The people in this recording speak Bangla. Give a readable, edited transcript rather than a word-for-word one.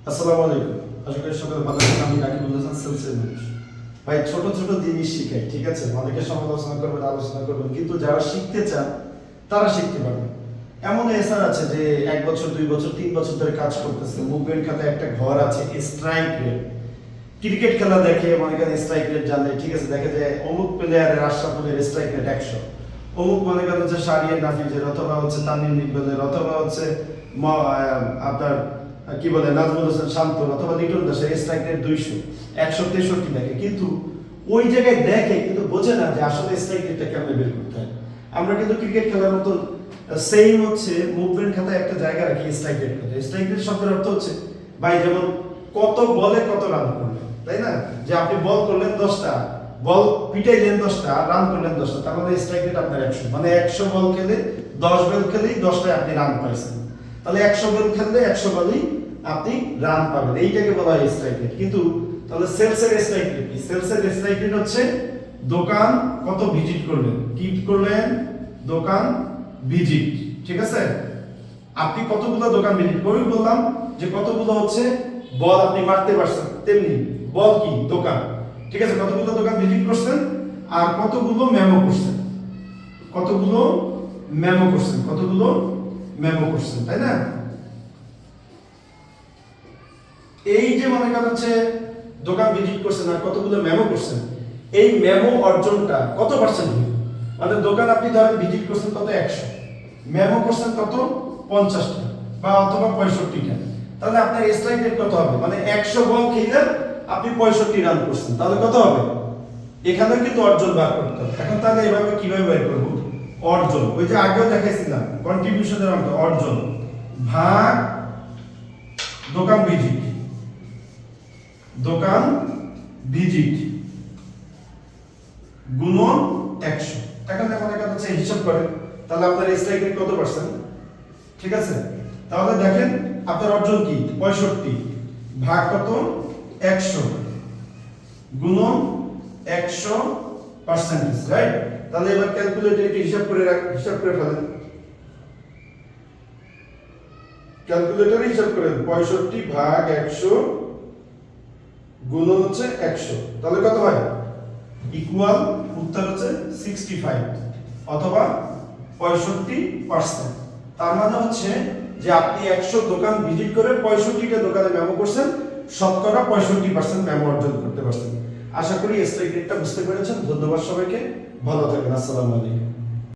আসসালামু আলাইকুম। আশা করি সকলে ভালো আছেন। আমি রাকিবুল হাসান, সেলসের মানুষ। ভাই ছোট ছোট জিনিস শিখাই, ঠিক আছে? অনেকে সমালোচনা করবেন, আলোচনা করবেন, কিন্তু যারা শিখতে চান তারা শিখতে পারবেন। এমন এসআর আছে যে 1 বছর 2 বছর 3 বছর ধরে কাজ করতেছে, মুভমেন্ট খাতায় একটা ঘর আছে, স্ট্রাইক রেট। ক্রিকেট খেলা দেখে মনে করেন স্ট্রাইক রেট জানে, ঠিক আছে? দেখে যে অমুক প্লেয়ারের আশরাফুলের স্ট্রাইক রেট 100, অমুক মনে করেন হচ্ছে শাহরিয়ার নাফিজের, অথবা হচ্ছে তানভীর ইকবালের, অথবা হচ্ছে আপনার কি বলে নাজমুল হোসেন শান্তর, অথবা লিটন দাসের স্ট্রাইক রেট 200, 163 দেখে, কিন্তু ওই জায়গায় দেখে কিন্তু বোঝে না যে আসলে স্ট্রাইক রেটটা কেমন বের করতে হয়। আমরা কিন্তু ক্রিকেট খেলার মতো সেম হচ্ছে মুভমেন্ট খাতায় একটা জায়গা রাখি স্ট্রাইক রেট করতে। স্ট্রাইক রেট শব্দের অর্থ হচ্ছে ভাই যেমন কত বলে কত রান করলেন, তাই না? যে আপনি বল করলেন 10টা, বল পিটাইলেন 10টা, আর রান করলেন 10টা, তার মানে স্ট্রাইক রেট আপনার 100। মানে 100 বল খেলে 10 বল খেলেই 10টায় আপনি রান পাইছেন। তাহলে 100 বল খেললে 100 বলেই আপনি রান পাবেন, এইটাকে বলা হয় স্ট্রাইক রেট। কিন্তু তাহলে সেলসের স্ট্রাইক রেট কি? সেলসের স্ট্রাইক রেট হচ্ছে দোকান কত ভিজিট করলেন, কি করলেন, দোকান ভিজিট, ঠিক আছে? আপনি কতগুলো দোকান ভিজিট করবেন, বললাম যে কতগুলো হচ্ছে বল আপনি মারতে পারছেন, তেমনি বল কি দোকান, ঠিক আছে? কতগুলো দোকান ভিজিট করছেন আর কতগুলো মেমো করছেন, কতগুলো মেমো করছেন, কতগুলো মেমো করছেন, তাই না? এই যে মনে করেন হচ্ছে দোকান ভিজিট করছেন আর কতগুলো মেমো করছেন, এই মেমো অর্জনটা কত পার্সেন্ট হলো? মানে দোকান আপনি ধরেন ভিজিট করছেন কত 100, মেমো করছেন কত 50টা বা অথবা 65টা, তাহলে আপনার স্ট্রাইক রেট কত হবে? মানে 100 বল খেলে আপনি 65 রান করছেন, তাহলে কত হবে? এখানে কিন্তু অর্জন বার করতে হবে। এখন তাহলে এভাবে কিভাবে বের করব? অর্জন ওই যে আগেও দেখাইছিলাম কন্ট্রিবিউশনের অঙ্ক, অর্জন ভাগ দোকান ভিজিট, দোকান ভিজিট গুণন 100। এখন মনে করেন হচ্ছে হিসাব করেন, তাহলে আপনার স্ট্রাইক রেট কত পার্সেন্ট, ঠিক আছে? তাহলে দেখেন আপনার অর্জন কি 65 ভাগ কত 100 গুণন 100%, রাইট? তাহলে এবার ক্যালকুলেটরে হিসাব করে ফেলেন, ক্যালকুলেটরে হিসাব করেন 65 ভাগ 100 গুণন হচ্ছে 100, তাহলে কত হয়? ইকুয়াল উত্তর হচ্ছে 65 অথবা 65%। তার মানে হচ্ছে যে আপনি 100 দোকান ভিজিট করে 65টা দোকানে মেমো করছেন, শতকরা 65% মেমো অর্জন করতে পারছেন। আশা করি স্ট্রাইক রেটটা বুঝতে পেরেছেন। ধন্যবাদ সবাইকে, ভালো থাকবেন, আসসালামু আলাইকুম।